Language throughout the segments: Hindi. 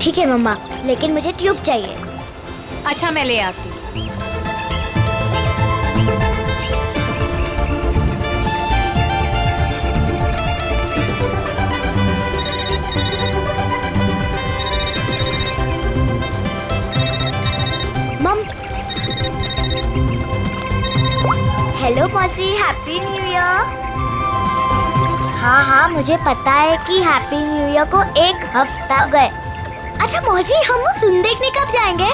ठीक है मम्मा, लेकिन मुझे ट्यूब चाहिए। अच्छा मैं ले आती हूँ। मम, हेलो मौसी, हैप्पी न्यू ईयर। हाँ, मुझे पता है कि हैप्पी न्यू ईयर को 1 हफ्ता हो गए। अच्छा मौसी, हम वो फिल्म देखने कब जाएंगे?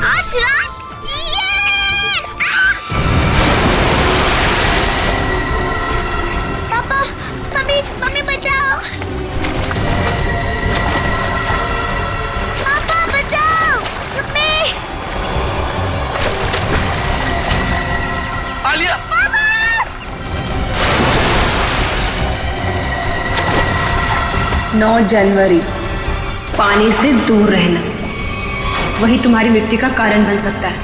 आज रात। पापा, मम्मी बचाओ। पापा बचाओ, मम्मी। आलिया। 9 जनवरी, पानी से दूर रहना, वही तुम्हारी मृत्यु का कारण बन सकता है।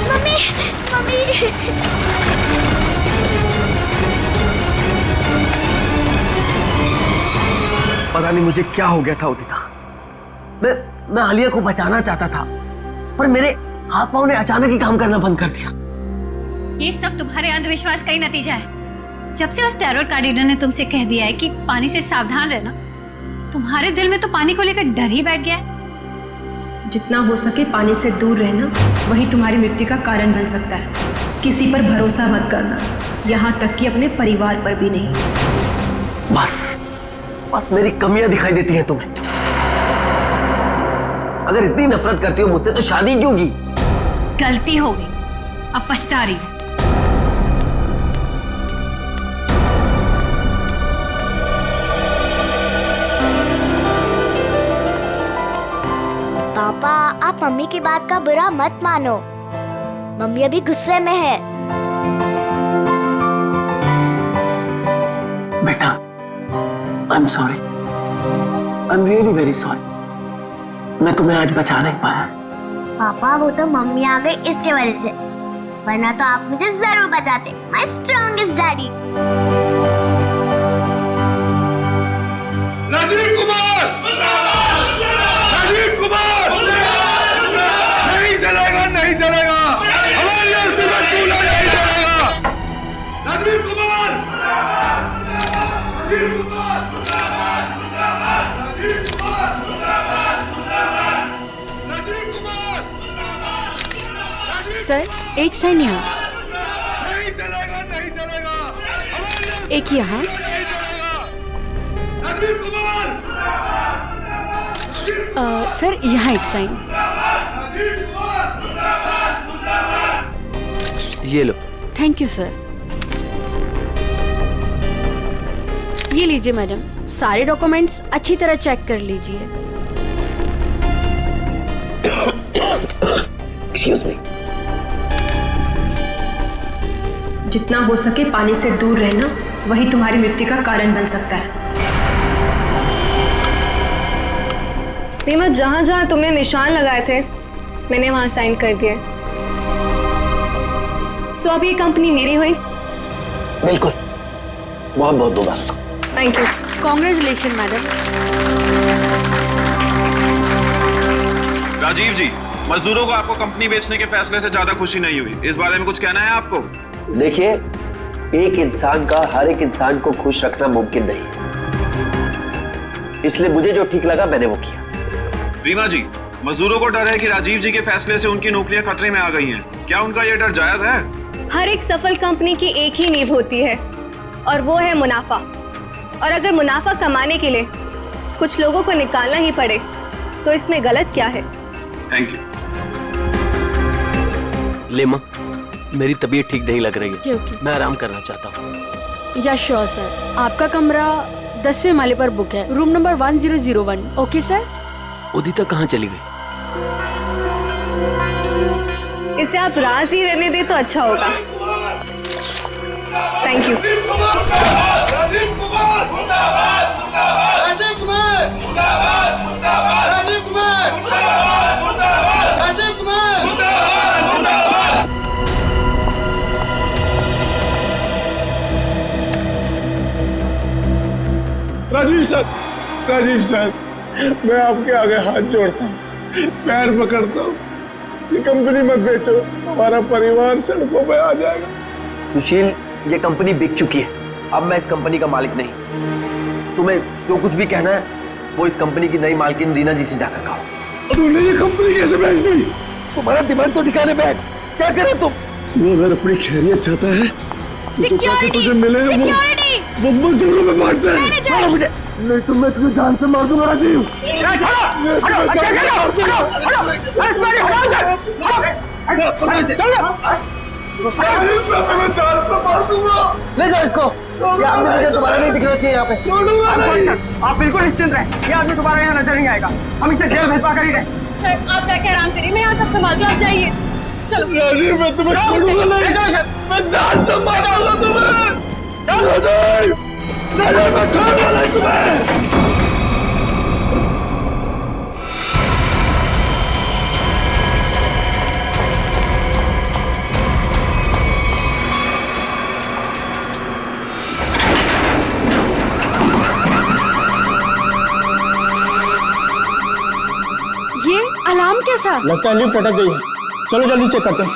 मम्मी। पता नहीं मुझे क्या हो गया था उदिता। मैं आलिया को बचाना चाहता था, पर मेरे हाथ पांव ने अचानक ही काम करना बंद कर दिया। ये सब तुम्हारे अंधविश्वास का ही नतीजा है। जब से उस टैरोट कार्डिनर ने तुमसे कह दिया है कि पानी से सावधान रहना, तुम्हारे दिल में तो पानी को लेकर डर ही बैठ गया है। जितना हो सके पानी से दूर रहना, वही तुम्हारी मृत्यु का कारण बन सकता है। किसी पर भरोसा मत करना, यहाँ तक कि अपने परिवार पर भी नहीं। बस मेरी कमियां दिखाई देती हैं तुम्हें। अगर इतनी नफरत करती हो मुझसे तो शादी क्यों की? गलती हो गई, अब पछता रही है। पापा, आप मम्मी की बात का बुरा मत मानो। मम्मी अभी गुस्से में है। बेटा, I'm sorry. I'm really very sorry. मैं तुम्हें आज बचा नहीं पाया। पापा, वो तो मम्मी आ गई इसके वजह से, वरना तो आप मुझे जरूर बचाते। My strongest daddy. Rajiv Kumar! Rajiv Kumar! नहीं चलेगा, नहीं चलेगा। हमारी अर्थी का चूल्हा नहीं चलेगा। राजीव कुमार! राजीव कुमार! राजीव कुमार! राजीव कुमार! सर, एक साइन यहाँ, नहीं चलेगा, नहीं चलेगा। हमारी अर्थी एक यहाँ। नहीं चलेगा। राजीव कुमार! सर, यहाँ एक साइन। ये लो। Thank you sir. ये लीजिए मैडम, सारे डॉक्यूमेंट्स अच्छी तरह चेक कर लीजिए। Excuse me. जितना हो सके पानी से दूर रहना, वही तुम्हारी मृत्यु का कारण बन सकता है। रीमा, जहाँ जहाँ तुमने निशान लगाए थे मैंने वहाँ साइन कर दिए। सो अब ये कंपनी मेरी हुई। बिल्कुल, बहुत बहुत मुबारक। Thank you. Congratulation madam. Rajiv ji, मजदूरों को आपको कंपनी बेचने के फैसले से ज्यादा खुशी नहीं हुई। इस बारे में कुछ कहना है आपको? देखिए, एक इंसान का हर एक इंसान को खुश रखना मुमकिन नहीं है, इसलिए मुझे जो ठीक लगा मैंने वो किया। रीमा जी, मजदूरों को डर है कि राजीव जी के फैसले से उनकी नौकरियां खतरे में आ गई हैं। क्या उनका ये डर जायज है? हर एक सफल कंपनी की एक ही नींव होती है और वो है मुनाफा। और अगर मुनाफा कमाने के लिए कुछ लोगों को निकालना ही पड़े तो इसमें गलत क्या है? Thank you. लेमा, मेरी तबीयत ठीक नहीं लग रही है। क्योंकि मैं आराम करना चाहता हूँ। या श्योर सर, आपका कमरा 10वें माले पर बुक है, room number 1001। Okay sir. Udita कहाँ चली गई? इसे आप राज ही रहने दे तो अच्छा होगा। Thank you. Rajiv Kumar! Rajiv Kumar! Rajiv Kumar! Rajiv Kumar! Sir, Rajiv sir, मैं आपके आगे हाथ जोड़ता हूँ, पैर पकड़ता हूँ, ये कंपनी मत बेचो, हमारा परिवार सड़कों पे आ जाएगा। सुशील, ये कंपनी बिक चुकी है, अब मैं इस कंपनी का मालिक नहीं। तुम्हें जो कुछ भी कहना है वो इस कंपनी की नई मालकिन रीना जी से जाकर कहो। तूने ये कंपनी कैसे बेच दी? तुम्हारा दिमाग तो ठिकाने पे है, क्या करे तुम? तू अगर अपनी खैरियत चाहता है तो जो पैसे तुझे मिले हैं वो मजदूरों में बांटते हैं। मुझे नहीं तो मैं तुझे जान से मार दूंगा राजीव। ले जाओ इसको, ये आदमी मुझे दोबारा नहीं दिखना चाहिए यहाँ पे। आप बिल्कुल निश्चिंत रहें, ये आदमी दोबारा यहाँ नजर नहीं आएगा, हम इसे जेल भिजवा कर ही रहे। सर आप जाके आराम करिए, मैं यहाँ सब संभाल दूँ, आप जाइए। चलो राजीव, मैं तुम्हें छोड़ूंगा नहीं, मैं जान से मारूंगा तुम्हें। राजीव, राजीव, मैं छोड़ूंगा नहीं तुम्हें। ये अलार्म कैसा? लगता है लिफ्ट अटक गई है, चलो जल्दी चेक करते हैं।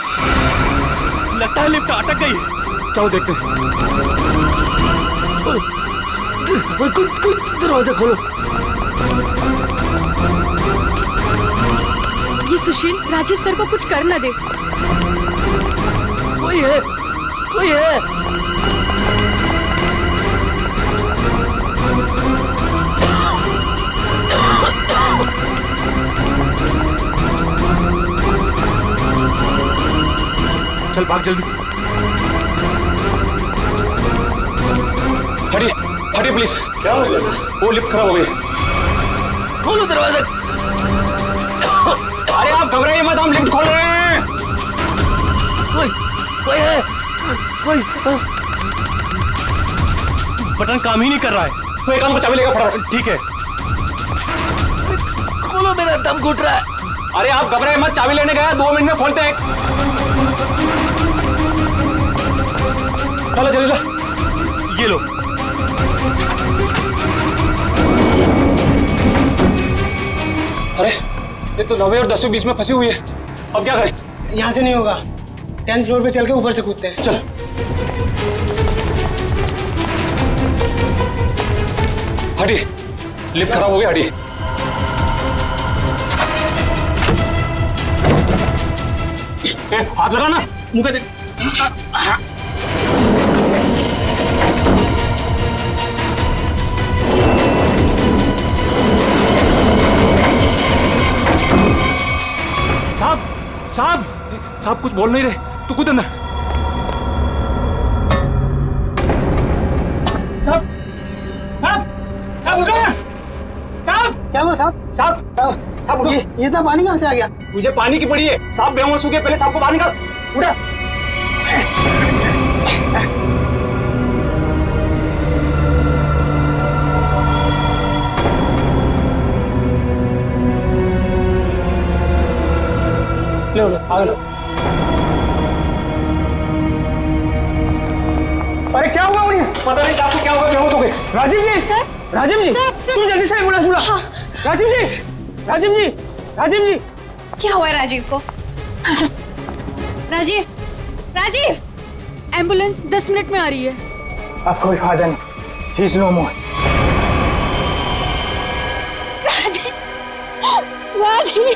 लगता है लिफ्ट अटक गई है, चलो देखते हैं। दरवाजा खोलो। ये सुशील राजीव सर को कुछ कर न दे। कोई है, कोई है। चल भाग जल्दी। हटिए हटिए प्लीज। क्या हो गया? वो लिफ्ट खराब हो गई। खोलो दरवाजा। अरे आप घबराइए मत, हम लिफ्ट खोल रहे हैं। कोई है, कोई। बटन काम ही नहीं कर रहा है। तो एक काम को चाबी लेगा फटाफट। ठीक है, खोलो, मेरा दम घुट रहा है। अरे आप घबराइए मत, चाबी लेने गया, 2 मिनट में खोलते हैं। चलो जल्दी लो, ये लो। अरे ये तो 9वीं और 10वीं बीच में फंसी हुई है, अब क्या करें? यहाँ से नहीं होगा, 10th फ्लोर पे चल के ऊपर से कूदते हैं। चल हटिए, लिफ्ट खराब हो गया, हटिए। हाथ लगा ना मुंह पे दे। साहब साहब साहब कुछ बोल नहीं रहे, तू कूद अंदर। साहब साहब साहब उठो ना। साहब क्या हुआ साहब? साहब उठिए। ये इतना पानी कहाँ से आ गया? मुझे पानी की पड़ी है, साहब बेहोश हो गए, पहले साहब को बाहर निकाल। उठा। लो लो आगे लो। अरे क्या हुआ उन्हें? पता नहीं साहब को क्या हुआ, बेहोश हो गए। राजीव जी, राजीव जी, तुम जल्दी से एम्बुलेंस बुलाओ। हाँ। राजीव जी, राजीव जी, राजीव जी। क्या हुआ है राजीव को? राजीव, राजीव। एम्बुलेंस 10 मिनट में आ रही है। अब कोई फायदा नहीं, ही इज नो मोर। राजीव,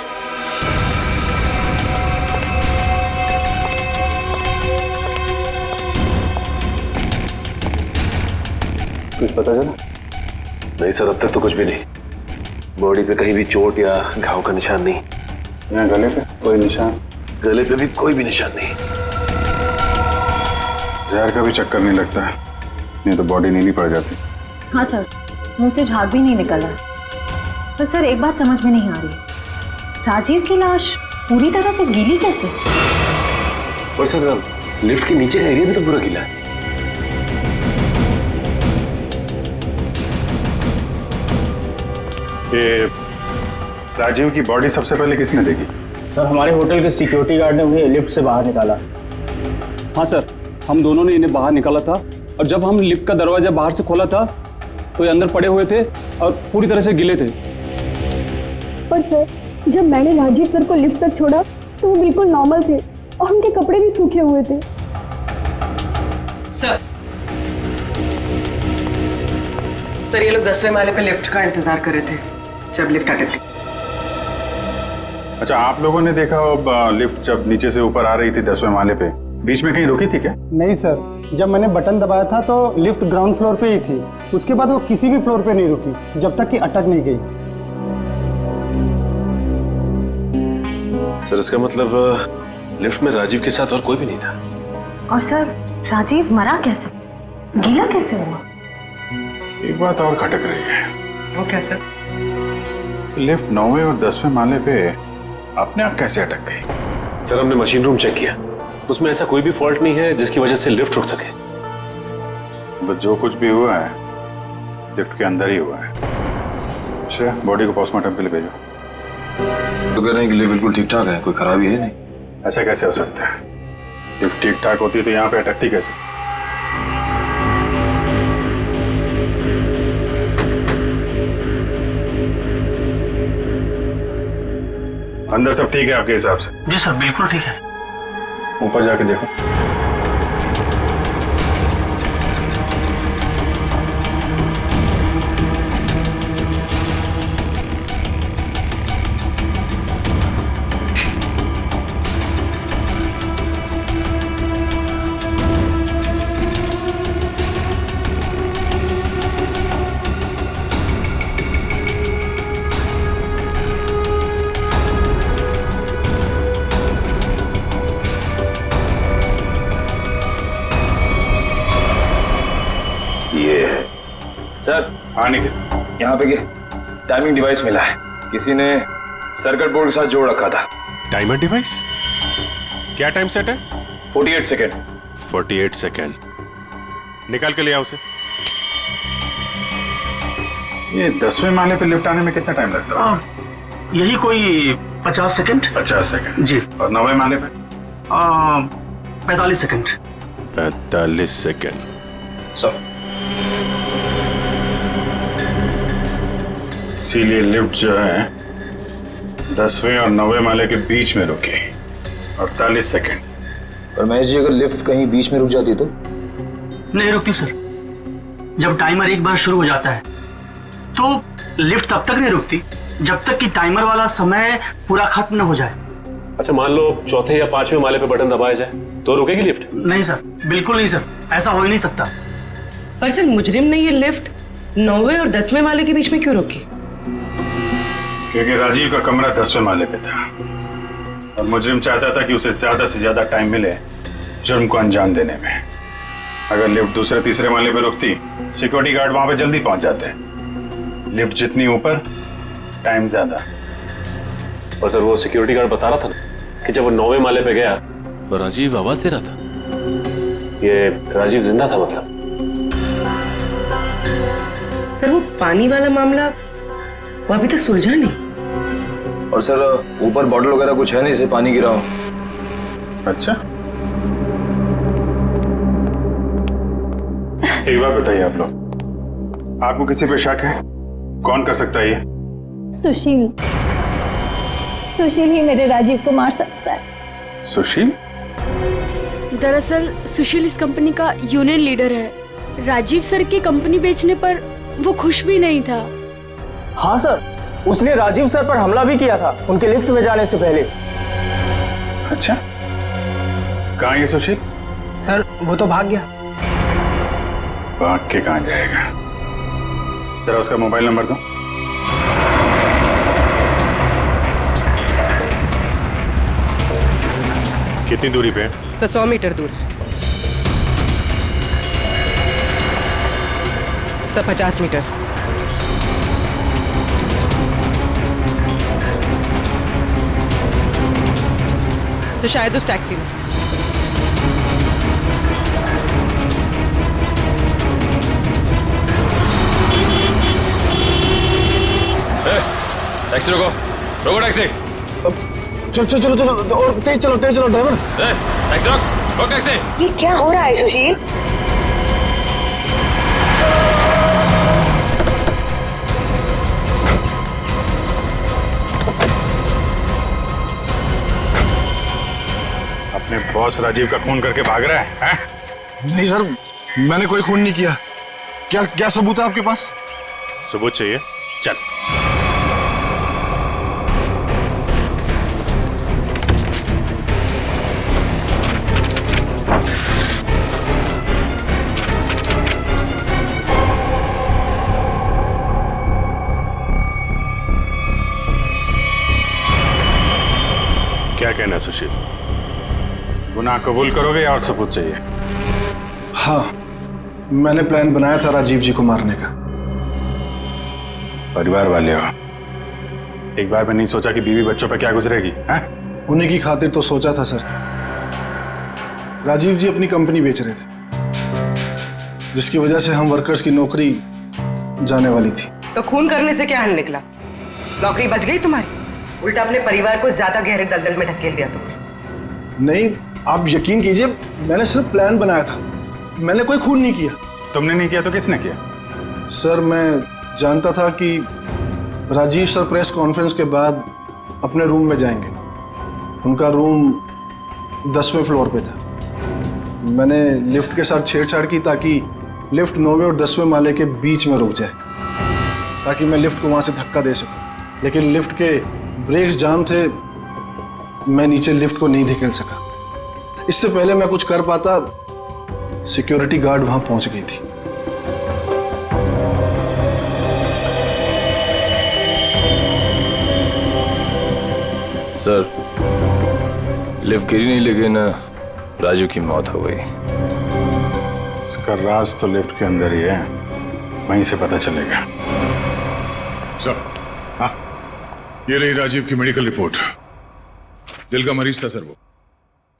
कुछ पता चला? नहीं सर, अब तक तो कुछ भी नहीं। बॉडी पे कहीं भी चोट या घाव का निशान नहीं। यहाँ गले पे कोई निशान? गले पे भी कोई भी निशान नहीं। जहर का भी चक्कर नहीं लगता है, नहीं तो बॉडी नीली पड़ जाती। हाँ सर, मुंह से झाग भी नहीं निकल रहा। पर सर एक बात समझ में नहीं आ रही, राजीव की लाश पूरी तरह से गीली कैसे? और सर लिफ्ट के नीचे का एरिया भी तो पूरा गीला है। ये राजीव की बॉडी सबसे पहले किसने देखी? सर हमारे होटल के सिक्योरिटी गार्ड ने उन्हें लिफ्ट से बाहर निकाला। हाँ सर, हम दोनों ने इन्हें बाहर निकाला था, और जब हम लिफ्ट का दरवाजा बाहर से खोला था तो ये अंदर पड़े हुए थे और पूरी तरह से गिले थे। पर सर जब मैंने राजीव सर को लिफ्ट तक छोड़ा तो वो बिल्कुल नॉर्मल थे और उनके कपड़े भी सूखे हुए थे। सर ये लोग 10वें माले पे लिफ्ट का इंतजार कर रहे थे जब लिफ्ट अटक गई। अच्छा, आप लोगों ने देखा लिफ्ट जब नीचे से ऊपर आ रही थी 10वें माले पे, बीच में कहीं रुकी थी क्या? नहीं सर, जब मैंने बटन दबाया था तो लिफ्ट ग्राउंड फ्लोर पे ही थी। उसके बाद वो किसी भी फ्लोर पे नहीं रुकी जब तक कि अटक नहीं गई। सर इसका मतलब लिफ्ट में राजीव के साथ और कोई भी नहीं था। और सर राजीव मरा कैसे, गीला कैसे हुआ? एक बात और खटक रही है। वो क्या सर? लिफ्ट 9वें और 10वें माले पे अपने आप कैसे अटक गई? सर हमने मशीन रूम चेक किया, उसमें ऐसा कोई भी फॉल्ट नहीं है जिसकी वजह से लिफ्ट रुक सके। बस जो कुछ भी हुआ है लिफ्ट के अंदर ही हुआ है। अच्छा, बॉडी को पोस्टमार्टम के लिए भेजो। तो कह रहे हैं कि लिफ्ट बिल्कुल ठीक ठाक है, कोई खराबी है नहीं। ऐसा कैसे हो सकता है? लिफ्ट ठीक ठाक होती तो यहाँ पे अटकती कैसे? अंदर सब ठीक है आपके हिसाब से? जी सर बिल्कुल ठीक है। ऊपर जाके देखो। सर हाँ निखिल, यहाँ पे टाइमिंग डिवाइस मिला है, किसी ने सर्किट बोर्ड के साथ जोड़ रखा था। Timer device? क्या टाइम सेट है? 48 सेकेंड। 48 सेकेंड। निकाल के ले आओ उसे। ये 10वें माले पे लिफ्ट आने में कितना टाइम लगता है? यही कोई 50 सेकंड। 50 सेकंड जी। और 9वें माले पे? 45 सेकंड। 45 सेकेंड। सर इसीलिए लिफ्ट जो है 10वें और 9वें माले के बीच में रुकी 48 सेकंड। पर महेश जी अगर लिफ्ट कहीं बीच में रुक जाती तो? नहीं रुकती सर। जब टाइमर एक बार शुरू हो जाता है तो लिफ्ट तब तक नहीं रुकती जब तक कि टाइमर वाला समय पूरा खत्म न हो जाए। अच्छा मान लो चौथे या 5वें माले पे बटन दबाया जाए तो रुकेगी लिफ्ट? नहीं सर, बिल्कुल नहीं सर, ऐसा हो ही नहीं सकता। पर सर मुजरिम ने ये लिफ्ट 9वें और 10वें माले के बीच में क्यों रोकी? क्योंकि राजीव का कमरा 10वें माले पे था और मुजरिम चाहता था कि उसे ज्यादा से ज्यादा टाइम मिले जुर्म को अंजाम देने में। अगर लिफ्ट दूसरे तीसरे माले पे रुकती, सिक्योरिटी गार्ड वहां पे जल्दी पहुंच जाते। लिफ्ट जितनी ऊपर, टाइम ज्यादा। और सर वो सिक्योरिटी गार्ड बता रहा था ना कि जब वो 9वें माले पे गया तो राजीव आवाज दे रहा था। ये राजीव जिंदा था मतलब। सर वो पानी वाला मामला वो अभी तक सुलझा नहीं। और सर ऊपर बॉटल वगैरह कुछ है नहीं जिससे पानी गिरा हो। अच्छा, एक बात बताइए आप लोग, आपको किसी पे शक है? कौन कर सकता है ये? सुशील। सुशील ही मेरे राजीव को मार सकता है। सुशील? दरअसल सुशील इस कंपनी का यूनियन लीडर है। राजीव सर की कंपनी बेचने पर वो खुश भी नहीं था। हाँ सर, उसने राजीव सर पर हमला भी किया था उनके लिफ्ट में जाने से पहले। अच्छा, कहाँ है सुशील? सर वो तो भाग गया। भाग के कहाँ जाएगा? जरा उसका मोबाइल नंबर दो। कितनी दूरी पे है? सर 100 मीटर दूर है। Sir 50 metre. तो शायद उस टैक्सी में। टैक्सी रोको, रोको टैक्सी। चलो चलो चलो चलो और तेज चलो ड्राइवर। टैक्सी रोक टैक्सी। ये क्या हो रहा है सुशील? अपने बॉस राजीव का खून करके भाग रहा है? नहीं सर, मैंने कोई खून नहीं किया। क्या क्या सबूत है आपके पास? सबूत चाहिए? चल। क्या कहना है सुशील? गुनाह कबूल करोगे या और सबूत चाहिए? हाँ, मैंने प्लान बनाया था राजीव जी को मारने का। परिवार वाले हो, एक बार में नहीं सोचा कि बीवी बच्चों पर क्या गुजरेगी? उन्हीं की खातिर तो सोचा था सर। राजीव जी अपनी कंपनी बेच रहे थे, जिसकी वजह से हम वर्कर्स की नौकरी जाने वाली थी। तो खून करने से क्या हल निकला? नौकरी बच गई तुम्हारी? उल्टा अपने परिवार को ज्यादा गहरे दलदल में ढकेल दिया तुमने। नहीं, आप यकीन कीजिए, मैंने सिर्फ प्लान बनाया था, मैंने कोई खून नहीं किया। तुमने नहीं किया तो किसने किया? सर, मैं जानता था कि राजीव सर प्रेस कॉन्फ्रेंस के बाद अपने रूम में जाएंगे। उनका रूम 10वें फ्लोर पे था। मैंने लिफ्ट के साथ छेड़छाड़ की ताकि लिफ्ट 9वें और 10वें माले के बीच में रुक जाए, ताकि मैं लिफ्ट को वहाँ से धक्का दे सकूं। लेकिन लिफ्ट के ब्रेक्स जाम थे, मैं नीचे लिफ्ट को नहीं धकेल सका। इससे पहले मैं कुछ कर पाता, सिक्योरिटी गार्ड वहाँ पहुँच गई थी। सर, लिफ्ट गिरी नहीं, लेकिन राजू की मौत हो गई। इसका राज तो लिफ्ट के अंदर ही है, वहीं से पता चलेगा। सर, हाँ, ये रही राजीव की मेडिकल रिपोर्ट। दिल का मरीज था सर वो,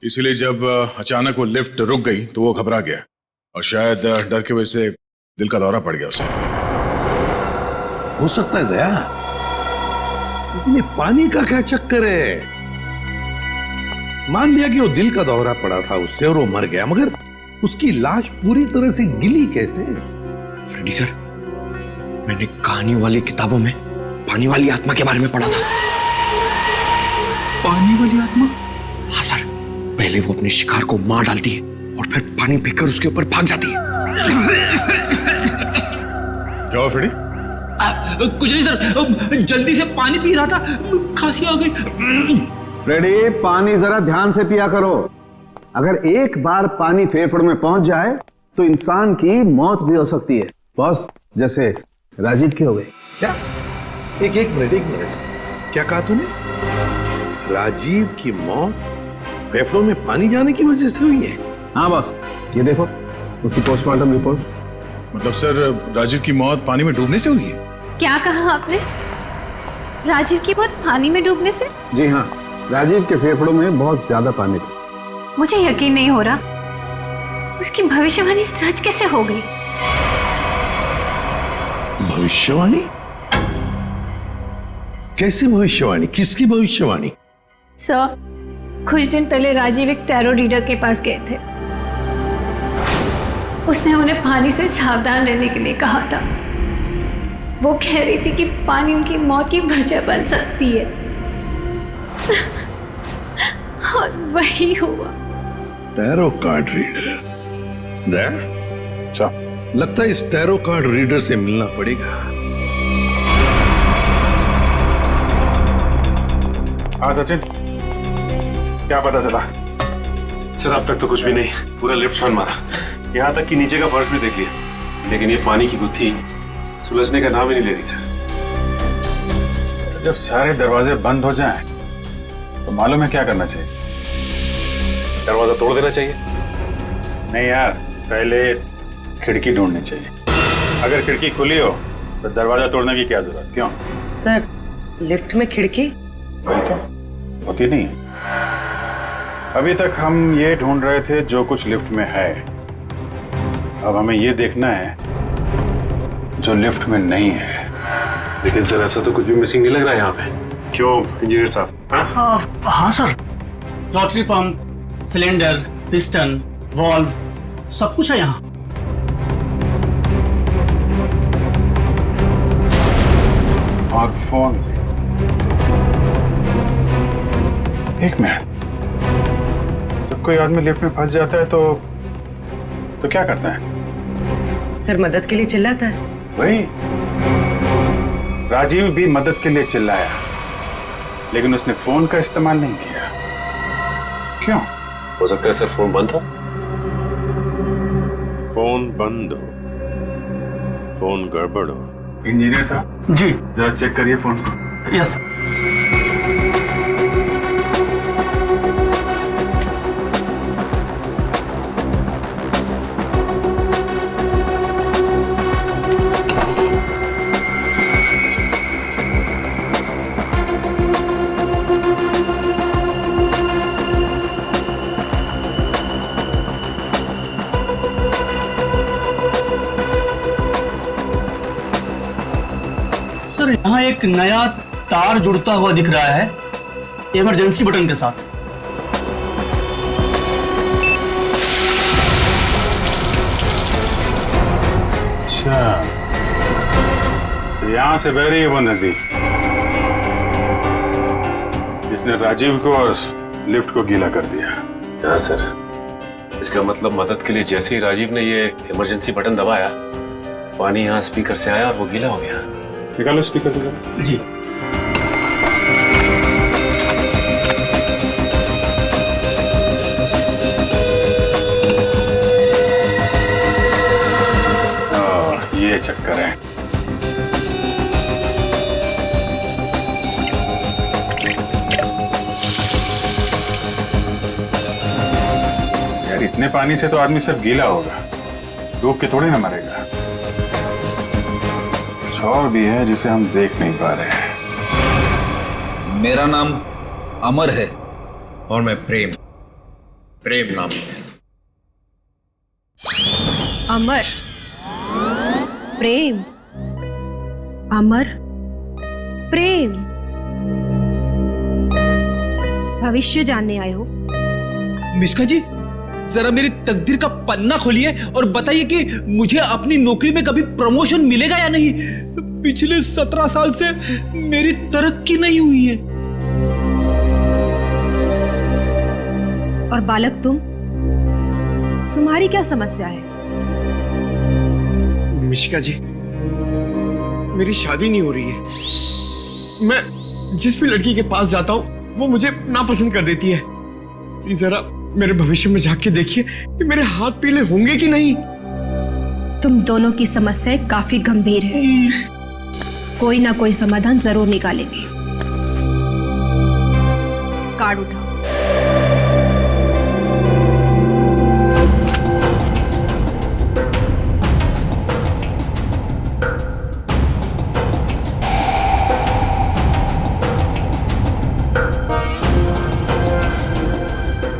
इसीलिए जब अचानक वो लिफ्ट रुक गई तो वो घबरा गया और शायद डर की वजह से दिल का दौरा पड़ गया उसे। हो सकता है दया, लेकिन ये पानी का क्या चक्कर है? मान लिया कि वो दिल का दौरा पड़ा था उससे और वो मर गया, मगर उसकी लाश पूरी तरह से गिली कैसे? फ्रेडी सर, मैंने कहानियों वाली किताबों में पानी वाली आत्मा के बारे में पढ़ा था। पानी वाली आत्मा? हाँ सर, पहले वो अपने शिकार को मार डालती है और फिर पानी पीकर उसके ऊपर भाग जाती है। क्या हुआ फ्रेडी? कुछ नहीं सर, जल्दी से पानी पी रहा था, खांसी आ गई। फ्रेडी, पानी जरा ध्यान से पिया करो। अगर एक बार पानी फेफड़ों में पहुंच जाए तो इंसान की मौत भी हो सकती है, बॉस, जैसे राजीव की हो गई। क्या? एक मिनट, क्या कहा तूने? राजीव की मौत फेफड़ों में पानी जाने की वजह से हुई है? हाँ बॉस, ये देखो उसकी पोस्टमार्टम रिपोर्ट। मतलब सर, राजीव की मौत पानी में डूबने से हुई है? क्या कहा आपने? राजीव की मौत पानी में डूबने से? जी हाँ, राजीव के फेफड़ों में बहुत ज्यादा पानी था। मुझे यकीन नहीं हो रहा, उसकी भविष्यवाणी सच कैसे हो गई? भविष्यवाणी? कैसी भविष्यवाणी? किसकी भविष्यवाणी? सर, कुछ दिन पहले राजीव एक टैरो रीडर के पास गए थे। उसने उन्हें पानी से सावधान रहने के लिए कहा था। वो कह रही थी कि पानी उनकी मौत की वजह बन सकती है। और वही हुआ। Tarot card reader? लगता है इस टैरो कार्ड रीडर से मिलना पड़ेगा। हाँ सचिन, क्या पता चला? सर, अब तक तो कुछ भी नहीं, पूरा लिफ्ट छान मारा, यहाँ तक कि नीचे का फर्श भी देख लिया, लेकिन ये पानी की गुत्थी सुलझने का नाम ही नहीं ले रही सर। जब सारे दरवाजे बंद हो जाएं, तो मालूम है क्या करना चाहिए? दरवाजा तोड़ देना चाहिए? नहीं यार, पहले खिड़की ढूंढनी चाहिए। अगर खिड़की खुली हो तो दरवाजा तोड़ने की क्या जरूरत? क्यों सर, लिफ्ट में खिड़की? वही तो होती नहीं है। अभी तक हम ये ढूंढ रहे थे जो कुछ लिफ्ट में है, अब हमें ये देखना है जो लिफ्ट में नहीं है। लेकिन सर, ऐसा तो कुछ भी मिसिंग नहीं लग रहा है यहाँ पे। क्यों इंजीनियर साहब? हाँ sir, rotary pump, cylinder, piston, valve, सब कुछ है यहाँ। और फोन। एक मिनट, जब कोई आदमी लिफ्ट में फंस जाता है तो क्या करता है? सर मदद के लिए चिल्लाता है। वही, राजीव भी मदद के लिए चिल्लाया, लेकिन उसने फोन का इस्तेमाल नहीं किया। क्यों? हो सकता है सर फोन बंद था। फोन बंद हो, फोन गड़बड़ हो। इंजीनियर साहब जी जरा चेक करिए फोन को। Yes sir. सर यहाँ एक नया तार जुड़ता हुआ दिख रहा है इमरजेंसी बटन के साथ। अच्छा, तो यहां से बह रही है वो नदी जिसने राजीव को और लिफ्ट को गीला कर दिया। हाँ सर, इसका मतलब मदद के लिए जैसे ही राजीव ने ये इमरजेंसी बटन दबाया, पानी यहाँ स्पीकर से आया और वो गीला हो गया। निकालो स्पीकर निकालो। जी ये चक्कर है। यार इतने पानी से तो आदमी सब गीला होगा, डूब के थोड़ी ना मरेगा। कुछ और भी है जिसे हम देख नहीं पा रहे हैं। मेरा नाम अमर है और मैं प्रेम नाम है। अमर, प्रेम, अमर, प्रेम। भविष्य जानने आए हो? मिश्का जी, जरा मेरी तकदीर का पन्ना खोलिए और बताइए कि मुझे अपनी नौकरी में कभी प्रमोशन मिलेगा या नहीं। पिछले 17 साल से मेरी तरक्की नहीं हुई है। और बालक तुम्हारी क्या समस्या है? मिशिका जी, मेरी शादी नहीं हो रही है। मैं जिस भी लड़की के पास जाता हूँ वो मुझे नापसंद कर देती है। प्लीज जरा मेरे भविष्य में झांक के देखिए कि मेरे हाथ पीले होंगे कि नहीं। तुम दोनों की समस्याएं काफी गंभीर है, कोई ना कोई समाधान जरूर निकालेंगे। कार्ड उठाओ।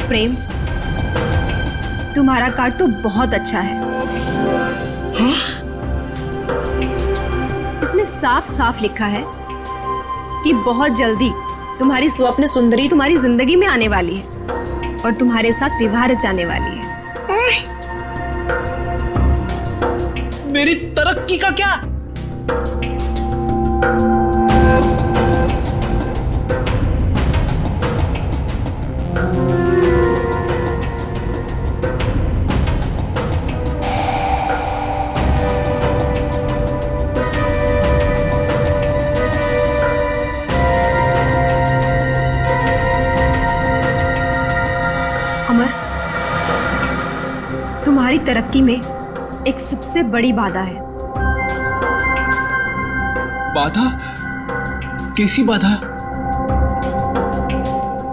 प्रेम, तुम्हारा कार्ड तो बहुत अच्छा है। हाँ? इसमें साफ साफ लिखा है कि बहुत जल्दी तुम्हारी स्वप्न सुंदरी तुम्हारी जिंदगी में आने वाली है और तुम्हारे साथ विवाह रचाने वाली है। मेरी तरक्की का क्या? तुम्हारी तरक्की में एक सबसे बड़ी बाधा है। बाधा? कैसी बाधा?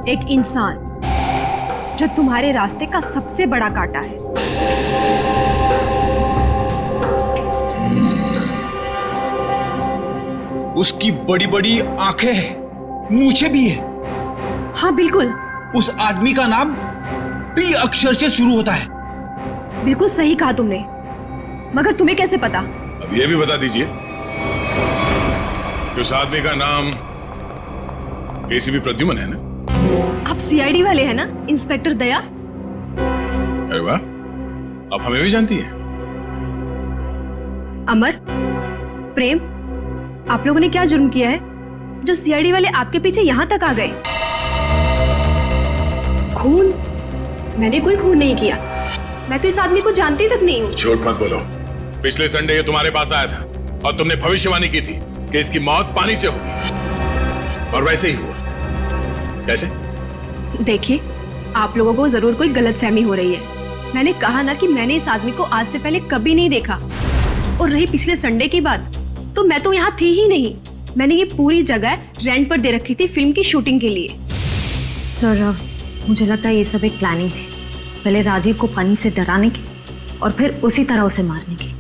एक इंसान जो तुम्हारे रास्ते का सबसे बड़ा कांटा है। उसकी बड़ी बड़ी आंखें हैं, मूछें भी है। हाँ बिल्कुल। उस आदमी का नाम पी अक्षर से शुरू होता है। बिल्कुल सही कहा तुमने, मगर तुम्हें कैसे पता? अब ये भी बता दीजिए कि उस आदमी का नाम एसीपी प्रद्युमन है ना? आप सीआईडी वाले हैं ना, इंस्पेक्टर दया? अरे वाह, आप हमें भी जानती हैं। अमर, प्रेम, आप लोगों ने क्या जुर्म किया है जो सीआईडी वाले आपके पीछे यहां तक आ गए? खून, मैंने कोई खून नहीं किया। मैं तो इस आदमी को जानती तक नहीं हूँ। झूठ मत बोलो। पिछले संडे ये तुम्हारे पास आया था और तुमने भविष्यवाणी की थी कि इसकी मौत पानी से होगी, और वैसे ही हुआ। कैसे? देखिए, आप लोगों को जरूर कोई गलतफहमी हो रही है। मैंने कहा ना कि मैंने इस आदमी को आज से पहले कभी नहीं देखा। और रही पिछले संडे की बात, तो मैं तो यहाँ थी ही नहीं। मैंने ये पूरी जगह रेंट पर दे रखी थी फिल्म की शूटिंग के लिए। सर मुझे लगता है ये सब एक प्लानिंग थी, पहले राजीव को पानी से डराने की और फिर उसी तरह उसे मारने की।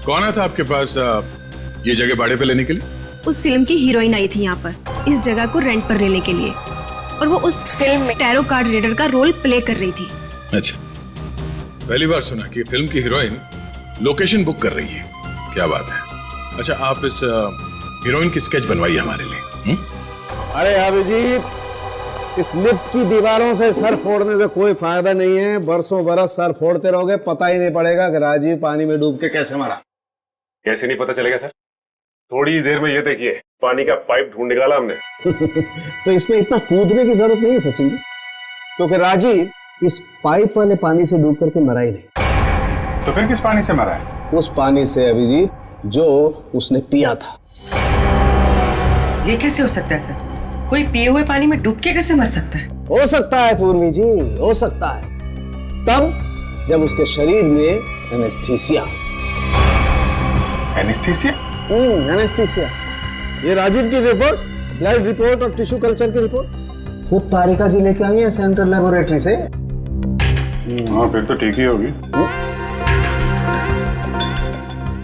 कौन आया था आपके पास ये जगह भाड़े पे लेने के लिए? उस फिल्म की हीरोइन आई थी यहाँ पर इस जगह को रेंट पर लेने के लिए, और वो उस फिल्म में टैरो कार्ड रीडर का रोल प्ले कर रही थी। अच्छा, पहली बार सुना कि फिल्म की हीरोइन लोकेशन बुक कर रही है। क्या बात है। अच्छा, आप इस हीरोइन की स्केच बनवाइए हमारे लिए। अरे अभिजीत, इस लिफ्ट की दीवारों से सर फोड़ने से कोई फायदा नहीं है। बरसों बरस सर फोड़ते रहोगे, पता ही नहीं पड़ेगा कि राजीव पानी में डूब के कैसे मरा। कैसे नहीं पता चलेगा सर? थोड़ी ही देर में ये देखिए, पानी का पाइप ढूंढ निकाला हमने। तो इसमें इतना कूदने की जरूरत नहीं है सचिन जी, क्योंकि राजीव इस पाइप वाले पानी से डूब करके मरा ही नहीं। तो फिर किस पानी से मरा है? उस पानी से अभिजीत जो उसने पिया था। ये कैसे हो सकता है सर? कोई पिए हुए पानी में डूब के कैसे मर सकता है? हो सकता है पूर्वी जी, हो सकता है, तब जब उसके शरीर में एनेस्थीसिया। एनेस्थीसिया? एनेस्थीसिया। ये राजीव की रिपोर्ट, ब्लड रिपोर्ट और टिश्यू कल्चर की रिपोर्ट खुद तारिका जी लेके आई है सेंट्रल लेबोरेटरी से। हाँ, फिर तो ठीक ही होगी।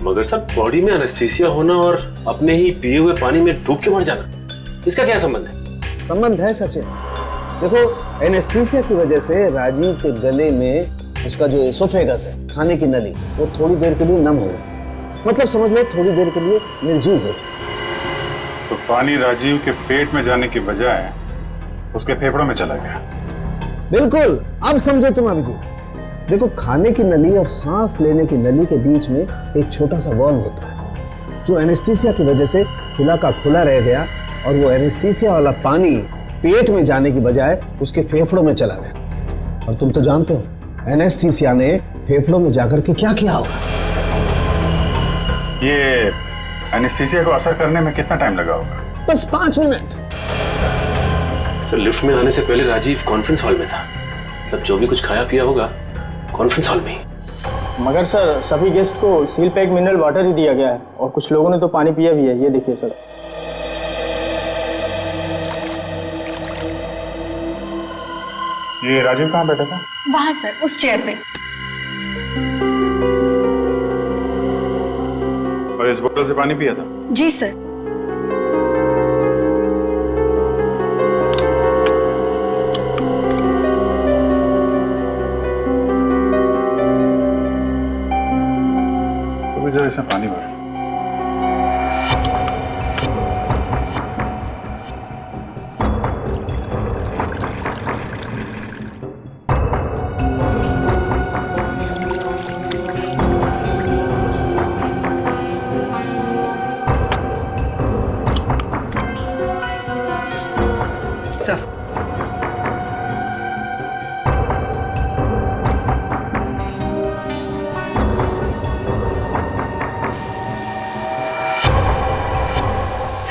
मगर सर, बॉडी में एनेस्थीसिया होना और अपने ही पिए हुए पानी में डूब के मर जाना, इसका क्या संबंध है? संबंध है सचिन। देखो, एनेस्थीसिया की वजह से राजीव के गले में उसका जो एसोफेगस है, खाने की नली, वो थोड़ी देर के लिए नम हो गई। मतलब समझ लो थोड़ी देर के लिए निर्जीव हो गई। तो पानी राजीव के पेट में जाने की बजाय उसके फेफड़ों में चला गया। बिल्कुल, अब समझो तुम अभिजीत। देखो, खाने की नली और सांस लेने की नली के बीच में एक छोटा सा वॉल्व होता है, जो एनेस्थीसिया की वजह से खुला का खुला रह गया, और वो एनेस्थीसिया वाला पानी पेट में जाने की बजाय उसके फेफड़ों में चला गया। और तुम तो जानते हो एनेस्थीसिया ने फेफड़ों में जाकर के क्या किया होगा। ये एनेस्थीसिया को असर करने में कितना टाइम लगा होगा? बस 5 मिनट। सर, लिफ्ट में आने से पहले राजीव कॉन्फ्रेंस हॉल में था। मतलब जो भी कुछ खाया पिया होगा कॉन्फ्रेंस हॉल में ही। मगर सर, सभी गेस्ट को सील पैक मिनरल वाटर ही दिया गया है, और कुछ लोगों ने तो पानी पिया भी है। ये देखिए सर। ये राजीव कहाँ बैठा था? वहां सर, उस चेयर पे। और इस बोतल से पानी पिया था? जी सर। तो जरा इसमें पानी भर। सर,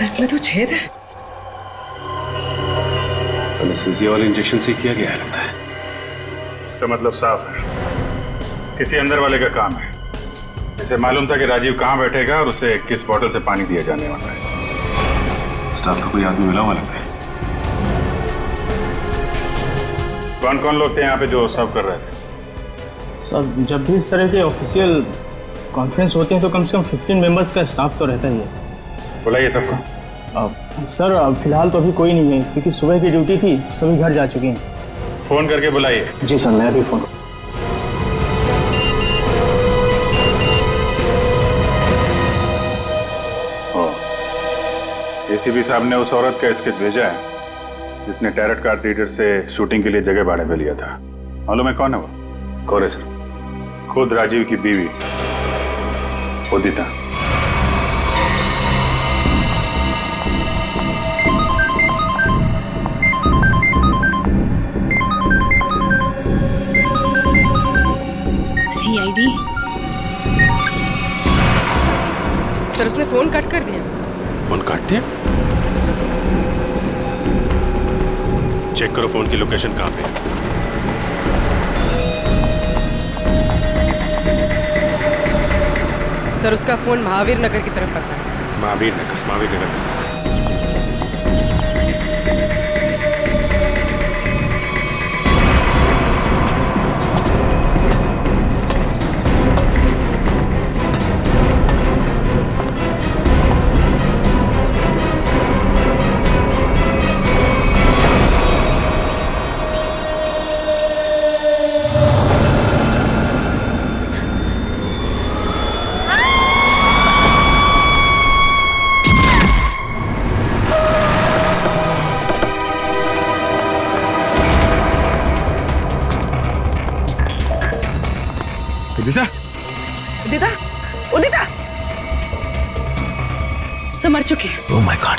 इसमें तो छेद है। एनेस्थीसिया वाले इंजेक्शन से किया गया है लगता है। इसका मतलब साफ है, किसी अंदर वाले का काम है। इसे मालूम था कि राजीव कहाँ बैठेगा और उसे किस बोतल से पानी दिया जाने वाला है। स्टाफ का कोई आदमी मिला हुआ लगता है। कौन कौन लोग थे यहाँ पे जो सर्व कर रहे थे? सर, जब भी इस तरह के ऑफिशियल कॉन्फ्रेंस होती है तो कम से कम 15 मेंबर्स का स्टाफ तो रहता ही है। बुलाइए सबको। सर, फिलहाल तो अभी कोई नहीं है, क्योंकि सुबह की ड्यूटी थी, सभी घर जा चुके हैं। फोन करके बुलाइए। जी सर, मैं अभी फोन। एसीपी साहब ने उस औरत का स्केच भेजा है जिसने टैरेट कार्ड रीडर से शूटिंग के लिए जगह भाड़े पे लिया था। मालूम है कौन है वो? कौन है सर? खुद राजीव की बीवी उदिता। सर उसने फोन कट कर दिया। फोन काट दिया? चेक करो फोन की लोकेशन कहाँ पे है। सर उसका फोन महावीर नगर की तरफ पता है। महावीर नगर। उदिता, उदिता, उदिता सब मर चुकी है। Oh my God.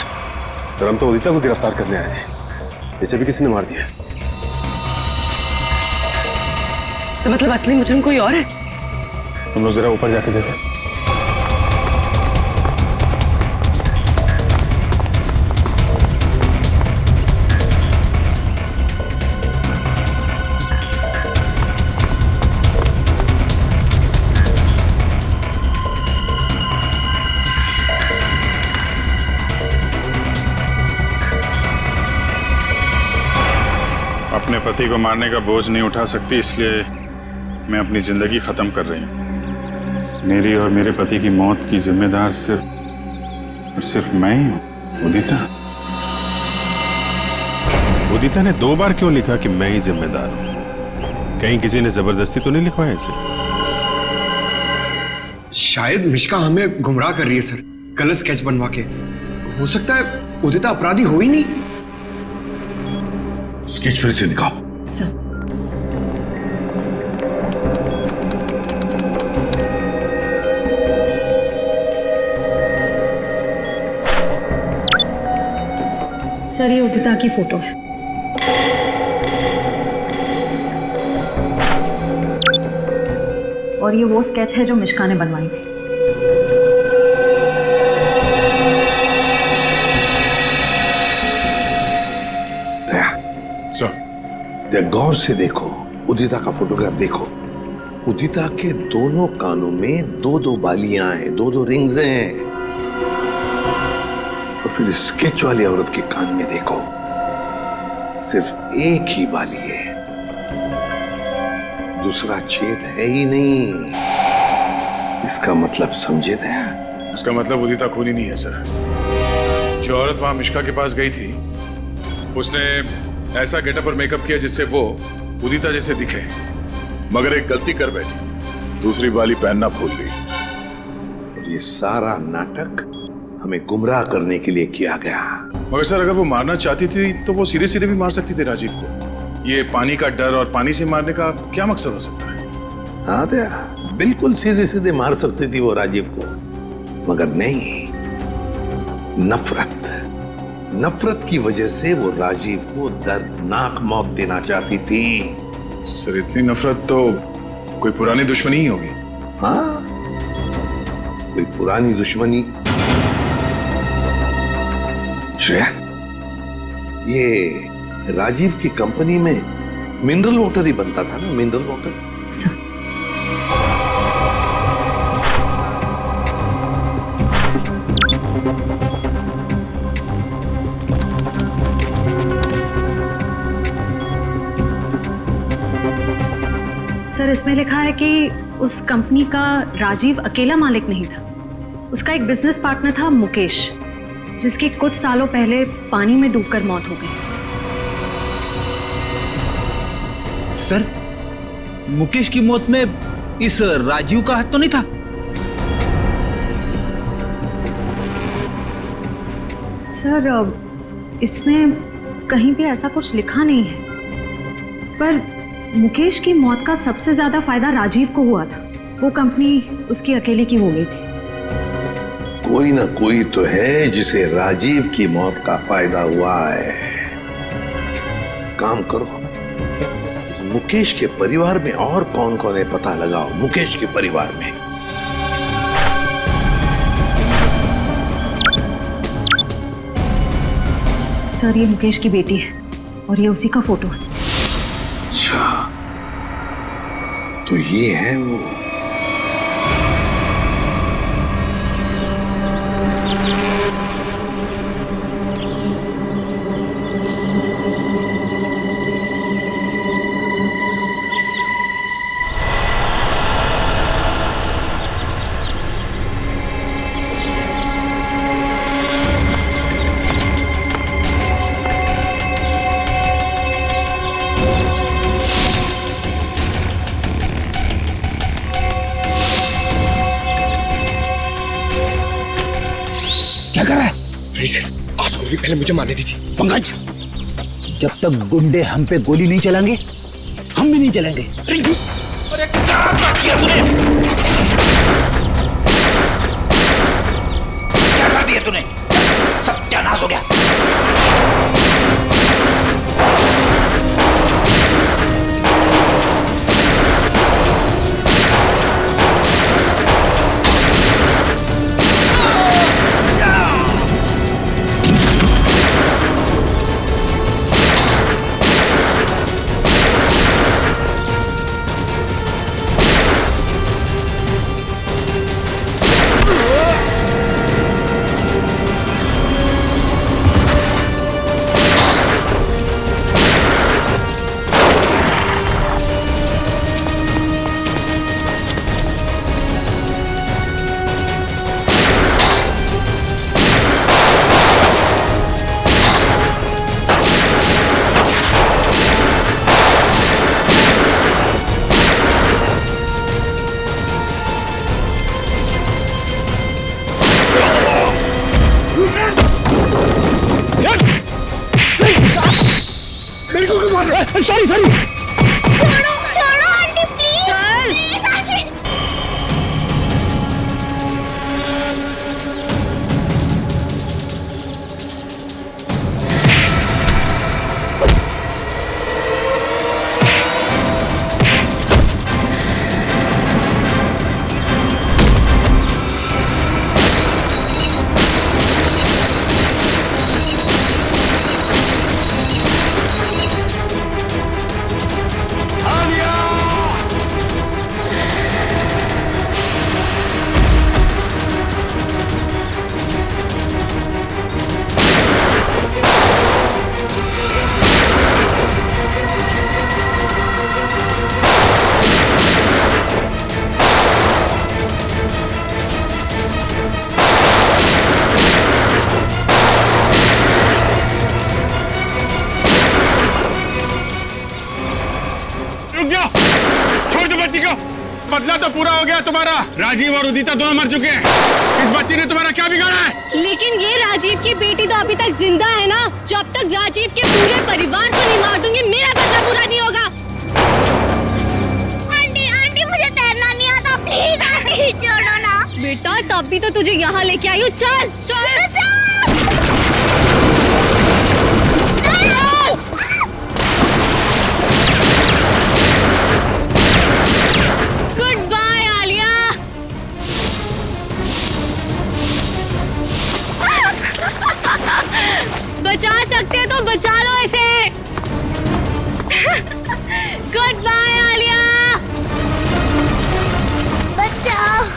सर हम तो उदिता को गिरफ्तार करने आए थे, इसे भी किसी ने मार दिया। तो मतलब असली मुजरिम कोई और है? हम लोग जरा ऊपर जाके देखें। अपने पति को मारने का बोझ नहीं उठा सकती, इसलिए मैं अपनी जिंदगी खत्म कर रही हूँ। मेरी और मेरे पति की मौत की जिम्मेदार सिर्फ मैं ही हूँ। उदिता। उदिता ने 2 बार क्यों लिखा कि मैं ही जिम्मेदार हूँ? कहीं किसी ने जबरदस्ती तो नहीं लिखवाया इसे? शायद मिश्का हमें गुमराह कर रही है सर, गलत स्केच बनवा के। हो सकता है उदिता अपराधी हो ही नहीं। स्केच फिर से दिखाओ। सर सर ये उदिता की फोटो है। और ये वो स्केच है जो मिश्का ने बनवाई थी। गौर से देखो, उदिता का फोटोग्राफ देखो। उदिता के दोनों कानों में 2-2 बालियां हैं, 2-2 रिंग्स हैं। और फिर स्केच वाली औरत के कान में देखो, सिर्फ एक ही बाली है, दूसरा छेद है ही नहीं। इसका मतलब समझे दया? इसका मतलब उदिता खूनी नहीं है सर। जो औरत वहां मिश्का के पास गई थी, उसने ऐसा गेटअप और मेकअप किया जिससे वो उदिता जैसे दिखे, मगर एक गलती कर बैठी, दूसरी बाली पहनना भूल गई। और ये सारा नाटक हमें गुमराह करने के लिए किया गया। मगर सर अगर वो मारना चाहती थी तो वो सीधे सीधे भी मार सकती थी राजीव को। ये पानी का डर और पानी से मारने का क्या मकसद हो सकता है? हाँ दया, बिल्कुल सीधे सीधे मार सकती थी वो राजीव को, मगर नहीं, नफरत की वजह से वो राजीव को दर्दनाक मौत देना चाहती थी। सर इतनी नफरत तो कोई पुरानी दुश्मनी ही होगी। हाँ, कोई पुरानी दुश्मनी। श्रेया, ये राजीव की कंपनी में मिनरल वाटर ही बनता था ना, मिनरल वाटर। सर इसमें लिखा है कि उस कंपनी का राजीव अकेला मालिक नहीं था, उसका एक बिजनेस पार्टनर था मुकेश, जिसकी कुछ सालों पहले पानी में डूबकर मौत हो गई। सर मुकेश की मौत में इस राजीव का हाथ तो नहीं था? सर इसमें कहीं भी ऐसा कुछ लिखा नहीं है, पर मुकेश की मौत का सबसे ज्यादा फायदा राजीव को हुआ था। वो कंपनी उसकी अकेले की हो गई थी। कोई ना कोई तो है जिसे राजीव की मौत का फायदा हुआ है। काम करो, इस मुकेश के परिवार में और कौन कौन है पता लगाओ। मुकेश के परिवार में सर ये मुकेश की बेटी है और ये उसी का फोटो है। अच्छा, तो ये है वो। क्या कर रहा है? आज गोली पहले मुझे मारने दीजिए। पंकज, जब तक गुंडे हम पे गोली नहीं चलाएंगे हम भी नहीं चलेंगे। अरे क्या कर दिया तूने? क्या कर दिया तूने? सत्यानाश हो गया। Sorry sorry. छोड़ो छोड़ो आंटी प्लीज। चल प्लीज आंटी। बदला तो पूरा हो गया तुम्हारा। राजीव और उदिता दोनों मर चुके हैं। इस बच्ची ने तुम्हारा क्या बिगाड़ा है? लेकिन ये राजीव की बेटी तो अभी तक जिंदा है ना। जब तक राजीव के पूरे परिवार को नहीं मार दूंगी मेरा बदला पूरा नहीं होगा। आंटी आंटी मुझे तैरना नहीं आता, प्लीज आंटी छोड़ो ना। बेटा तब भी तो तुझे यहाँ लेके आई हूँ। चल चल गुड बाय आलिया। बचा सकते हो तो बचा लो इसे। Goodbye Alia. बचाओ।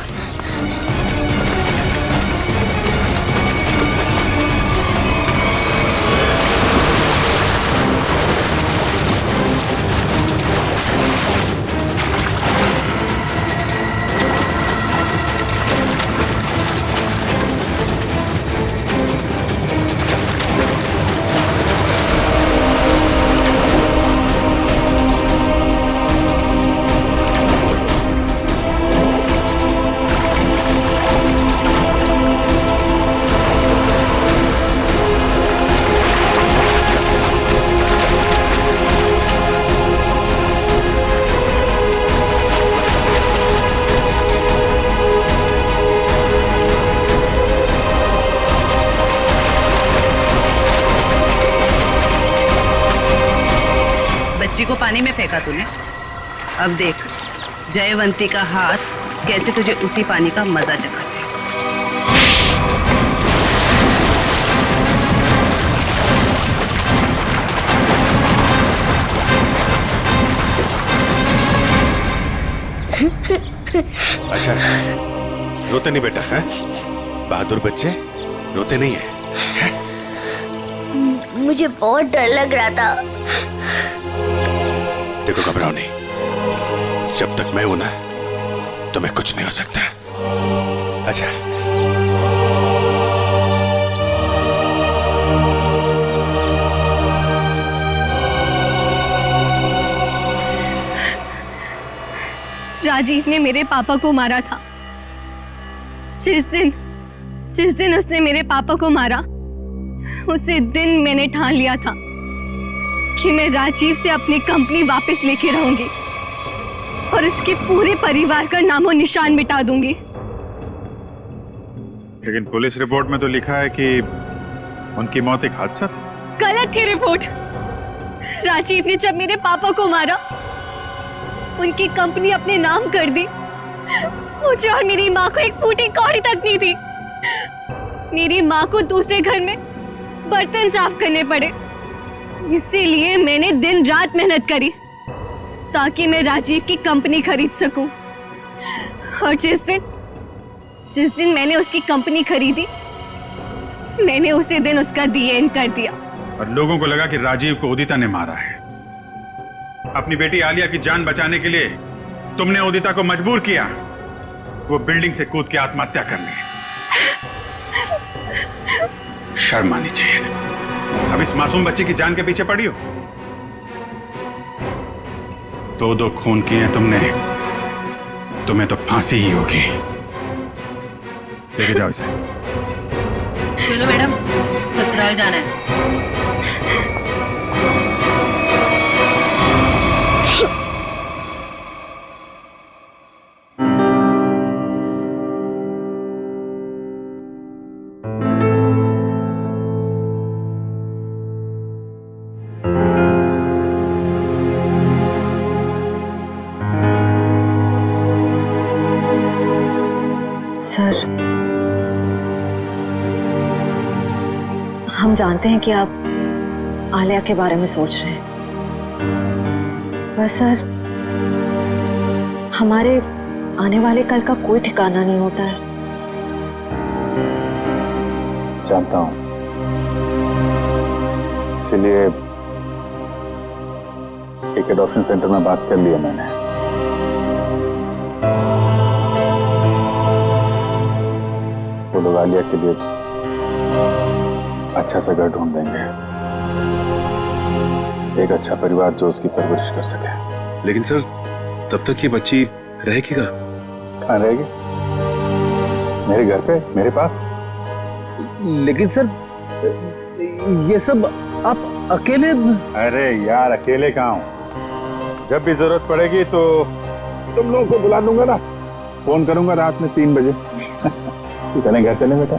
बच्ची को पानी में फेंका तूने। अब देख जयवंती का हाथ कैसे तुझे उसी पानी का मजा चखाते। अच्छा रोते नहीं बेटा है? बहादुर बच्चे रोते नहीं है? मुझे बहुत डर लग रहा था। देखो घबराओ नहीं, जब तक मैं हूं ना तुम्हें कुछ नहीं हो सकता। अच्छा राजीव ने मेरे पापा को मारा था। जिस दिन उसने मेरे पापा को मारा, उसी दिन मैंने ठान लिया था कि मैं राजीव से अपनी कंपनी वापस लेके रहूंगी और उसके पूरे परिवार का नामो निशान मिटा दूंगी। लेकिन पुलिस रिपोर्ट में तो लिखा है कि उनकी मौत एक हादसा था। गलत थी रिपोर्ट। राजीव ने जब मेरे पापा को मारा, उनकी कंपनी अपने नाम कर दी। मुझे और मेरी माँ को एक फूटी कौड़ी तक नहीं थी। मेरी माँ को दूसरे घर में बर्तन साफ करने पड़े। इसीलिए मैंने दिन रात मेहनत करी ताकि मैं राजीव की कंपनी खरीद सकूं। और जिस दिन मैंने उसकी कंपनी खरीदी, मैंने उसी दिन उसका दी एंड कर दिया। और लोगों को लगा कि राजीव को उदिता ने मारा है। अपनी बेटी आलिया की जान बचाने के लिए तुमने उदिता को मजबूर किया वो बिल्डिंग से कूद के आत्महत्या करने। शर्म आनी चाहिए। अब इस मासूम बच्चे की जान के पीछे पड़ी हो। दो खून किए हैं तुमने, तुम्हें तो फांसी ही होगी। लेके जाओ इसे। चलो मैडम, ससुराल जाना है। सर, हम जानते हैं कि आप आलिया के बारे में सोच रहे हैं, पर सर हमारे आने वाले कल का कोई ठिकाना नहीं होता है। जानता हूं, इसीलिए एक एडॉप्शन सेंटर में बात कर लिया मैंने। वो लोग आलिया के लिए अच्छा सा घर ढूंढ देंगे, एक अच्छा परिवार जो उसकी परवरिश कर सके। लेकिन सर तब तक ये बच्ची रहेगी कहाँ रहेगी? मेरे घर पे, मेरे पास। लेकिन सर ये सब आप अकेले? अरे यार अकेले कहाँ हूँ, जब भी जरूरत पड़ेगी तो तुम लोगों को बुला दूंगा ना, फोन करूंगा रात में 3 बजे। चलें घर चलें बेटा।